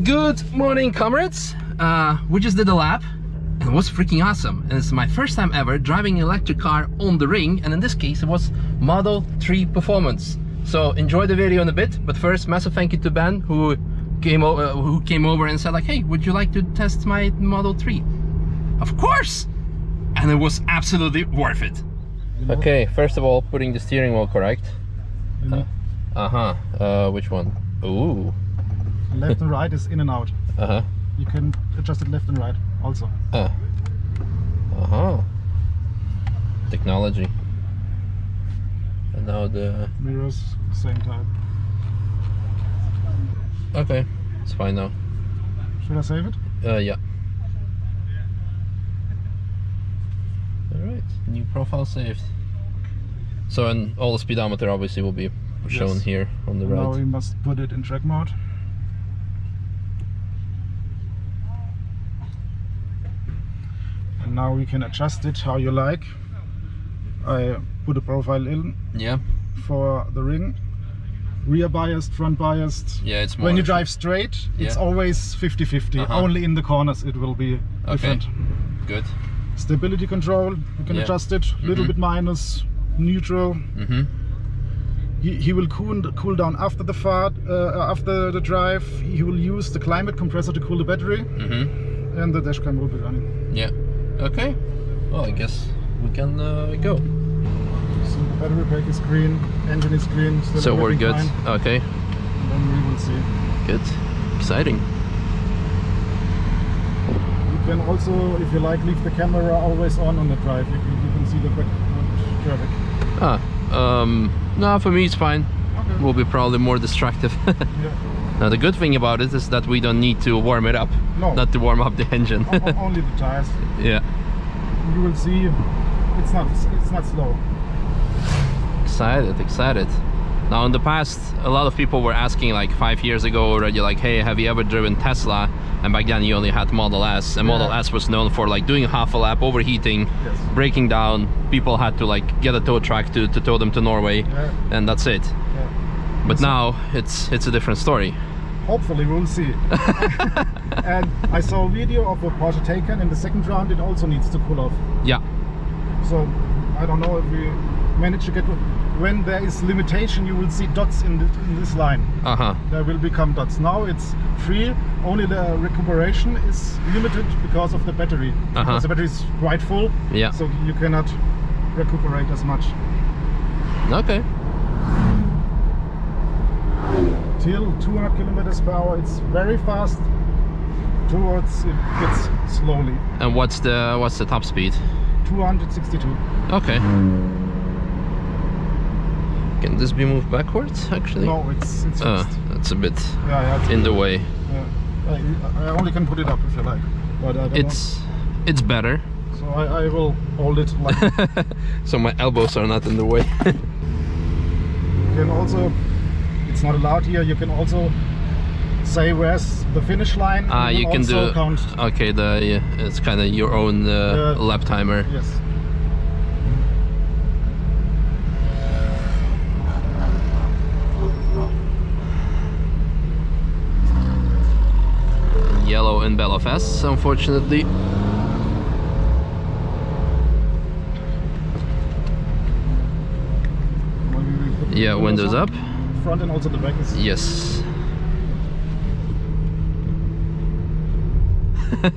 Good morning, comrades. We just did a lap and it was freaking awesome. And it's my first time ever driving an electric car on the ring, and in this case it was Model 3 Performance. So enjoy the video in a bit, but first massive thank you to Ben who came over and said like, hey, would you like to test my Model 3? Of course! And it was absolutely worth it. Okay, first of all, putting the steering wheel correct. Which one? Ooh. Left and right is in and out. You can adjust it left and right also. Technology. And now the mirrors, same type. Okay, it's fine now. Should I save it? Yeah. Alright, new profile saved. So, and all the speedometer obviously will be shown here on the right. Now we must put it in track mode. And now we can adjust it how you like. I put a profile in for the ring. Rear biased, front biased. Yeah, it's more. When you drive straight, it's always 50-50. Only in the corners it will be different. Good. Stability control, you can adjust it. Little bit minus, neutral. He will cool down after the fart, after the drive. He will use the climate compressor to cool the battery, and the dash cam will be running. Yeah. Okay. Well, I guess we can go. So the battery pack is green, engine is green. So we're good. Fine. Okay. And then we will see. Good. Exciting. You can also, if you like, leave the camera always on the drive. You can see the background traffic. No, for me it's fine. Okay. Will be probably more distractive. Now the good thing about it is that we don't need to warm it up. No. Not to warm up the engine. Only the tires. Yeah. You will see it's not slow. Excited. Now in the past, a lot of people were asking like 5 years ago already, like, hey, have you ever driven Tesla? And back then you only had Model S, and Model S was known for like doing half a lap, overheating, breaking down. People had to like get a tow truck to tow them to Norway, and that's it. But now it's a different story. Hopefully we'll see. And I saw a video of a Porsche Taycan in the second round. It also needs to cool off. Yeah. So I don't know if we manage to get. When there is limitation, you will see dots in this line. There will become dots. Now it's free. Only the recuperation is limited because of the battery. Because the battery is quite full. Yeah. So you cannot recuperate as much. Okay. Till 200 kilometers per hour, it's very fast. Towards it gets slowly. And what's the top speed? 262. Okay. Can this be moved backwards actually? No, it's fixed. That's a bit in the way. I only can put it up if you like. But I don't it's better. So I will hold it like so my elbows are not in the way. You can also, it's not allowed here, you can also say where's the finish line. You can do count. Okay, it's kind of your own lap timer. Yes. Yellow in Belfast, unfortunately. Yeah, windows up. Front and also the back is... Yes.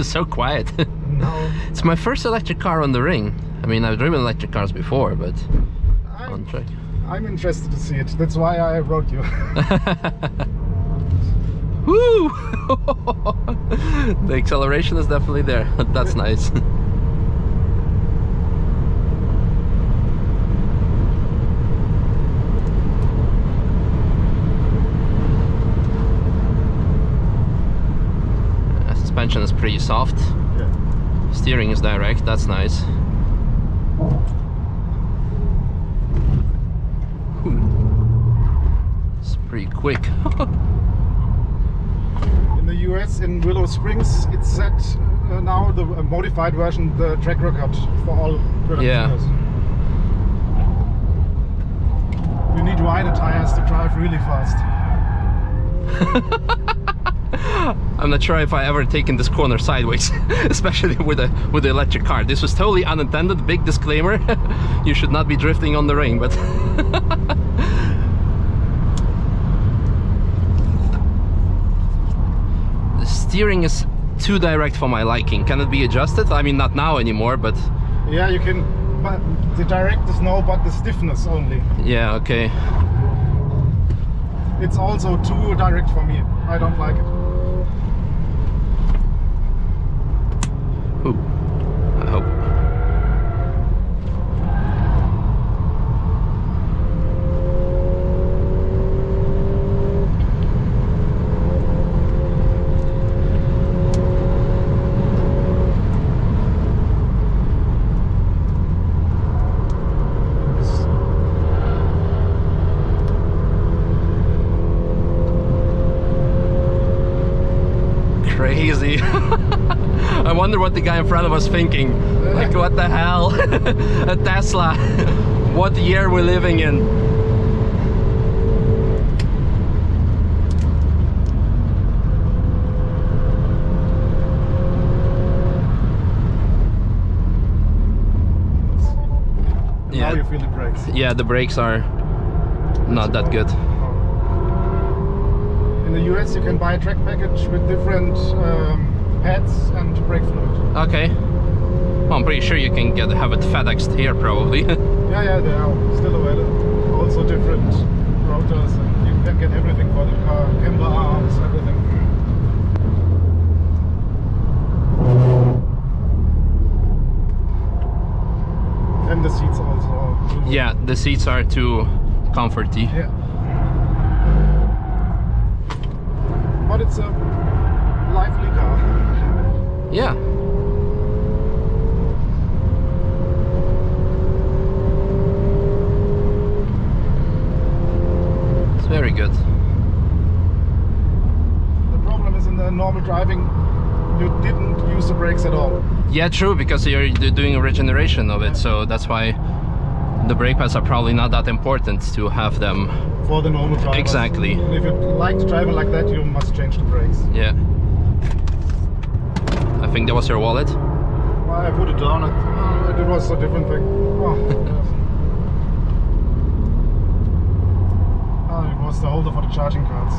So quiet. No. It's my first electric car on the ring. I mean, I've driven electric cars before, but on track. I'm interested to see it. That's why I wrote you. Woo! The acceleration is definitely there. That's nice. Suspension is pretty soft. Steering is direct. That's nice. It's pretty quick. In the US, in Willow Springs, it's set now the modified version, the track record for all producers. You need wider tires to drive really fast. I'm not sure if I ever taken this corner sideways, especially with the electric car. This was totally unintended, big disclaimer. You should not be drifting on the ring, but the steering is too direct for my liking. Can it be adjusted? I mean, not now anymore, but yeah, you can, but the direct is no, but the stiffness only. Yeah, okay. It's also too direct for me. I don't like it. Ooh, I hope. Crazy. I wonder what the guy in front of us thinking. Like, what the hell? A Tesla. What year we're living in? Now you feel the brakes. Yeah, the brakes are not that good. In the US you can buy a track package with different pads and brake fluid. Okay. Well, I'm pretty sure you can have it FedExed here probably. yeah, they are still available. Also different rotors, and you can get everything for the car, camber arms, everything. And the seats also. Yeah, the seats are too comforty. Yeah. But it's a lively car. Yeah. It's very good. The problem is in the normal driving, you didn't use the brakes at all. Yeah, true, because you're doing a regeneration of it, so that's why the brake pads are probably not that important to have them. For the normal drivers. Exactly. And if you like driving like that, you must change the brakes. Yeah. I think that was your wallet. Well, I put it down. It was a different thing. Oh, it was the holder for the charging cards.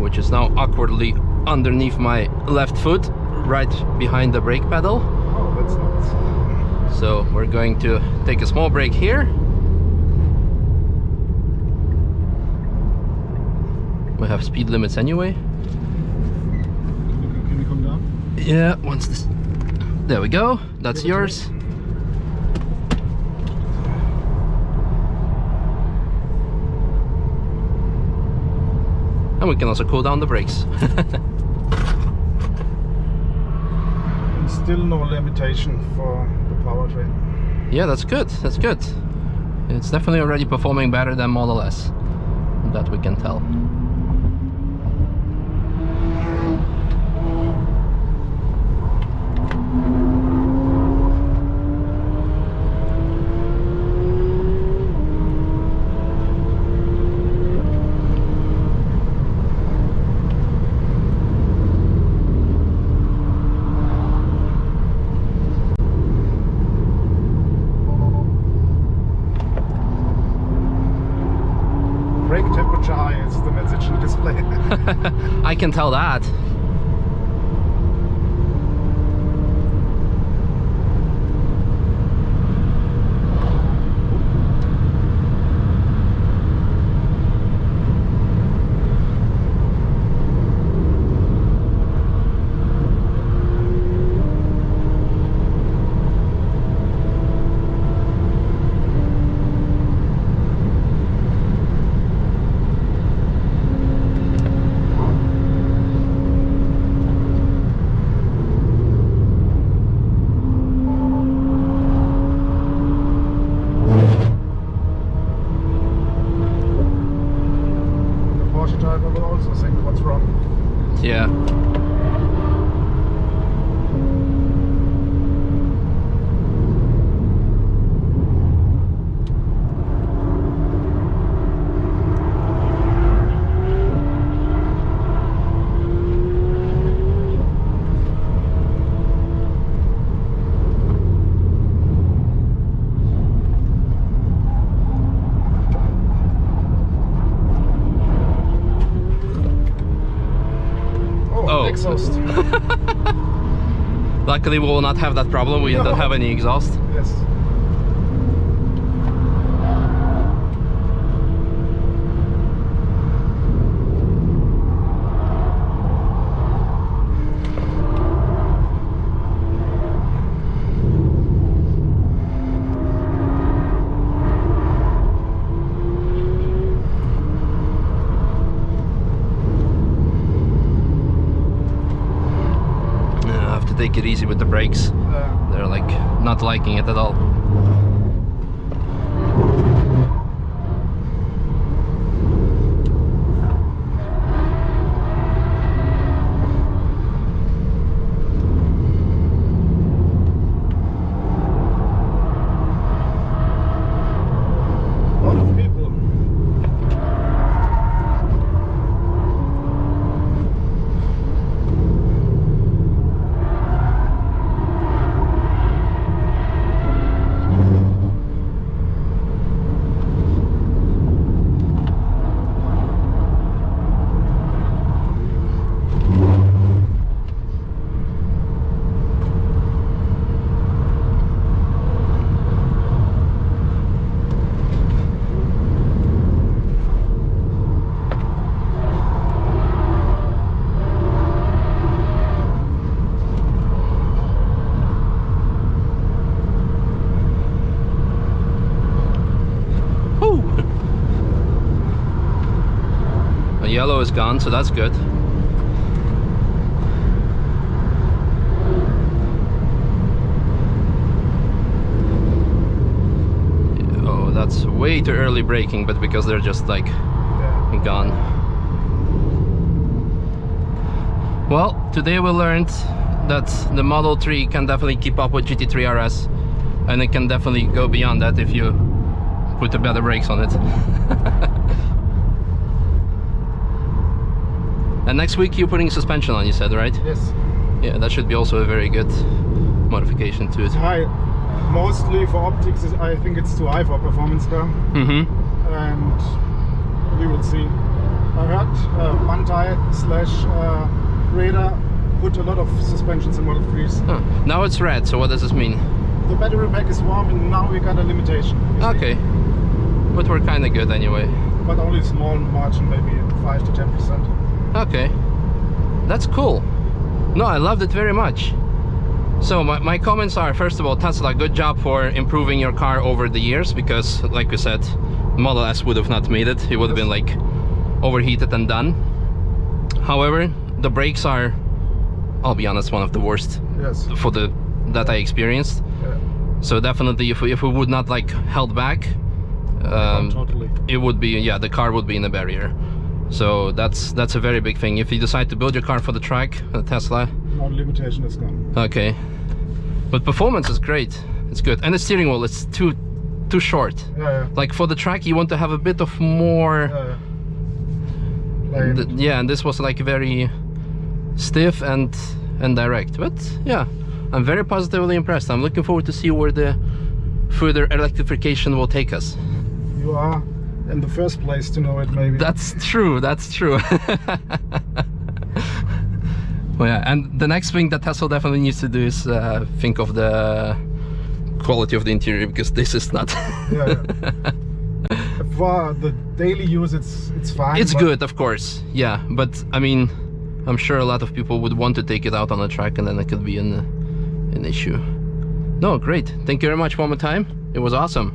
Which is now awkwardly underneath my left foot, right behind the brake pedal. Oh, that's nice. So we're going to take a small break here. We have speed limits anyway. Can you come down? Yeah, once this... There we go. That's yours. And we can also cool down the brakes. Still no limitation for the powertrain. Yeah, that's good. That's good. It's definitely already performing better than Model S. That we can tell. Brake temperature high is the message in the display. I can tell that. exhaust. Luckily we will not have that problem, we don't have any exhaust. Yes. Take it easy with the brakes. They're like not liking it at all. A lot of people. The yellow is gone, so that's good. Oh, that's way too early braking, but because they're just like gone. Well, today we learned that the Model 3 can definitely keep up with GT3 RS, and it can definitely go beyond that if you put the better brakes on it. And next week you're putting suspension on, you said, right? Yes. Yeah, that should be also a very good modification to it. It's high. Mostly for optics, I think it's too high for a performance car. Mm-hmm. And we will see. I heard Untitled/Radar put a lot of suspensions in Model 3s. Huh. Now it's red, so what does this mean? The battery pack is warm and now we got a limitation. Okay. But we're kind of good anyway. But only a small margin, maybe 5 to 10%. Okay. That's cool. No, I loved it very much. So my comments are, first of all, Tesla, good job for improving your car over the years, because like we said, Model S would have not made it. It would have been like overheated and done. However, the brakes are, I'll be honest, one of the worst for that I experienced. Yeah. So definitely if we would not like held back, totally. It would be, yeah, the car would be in a barrier. So that's a very big thing. If you decide to build your car for the track, Tesla, no limitation is gone. okay. But performance is great. It's good. And the steering wheel is too short. Yeah. Like for the track you want to have a bit of more yeah, and this was like very stiff and direct. But yeah, I'm very positively impressed. I'm looking forward to see where the further electrification will take us. You are in the first place to know it, maybe. That's true, that's true. Well, yeah, and the next thing that Tesla definitely needs to do is think of the quality of the interior, because this is not. Yeah. For the daily use, it's fine. It's good, of course, yeah, but I mean, I'm sure a lot of people would want to take it out on the track, and then it could be an issue. No, great. Thank you very much one more time. It was awesome.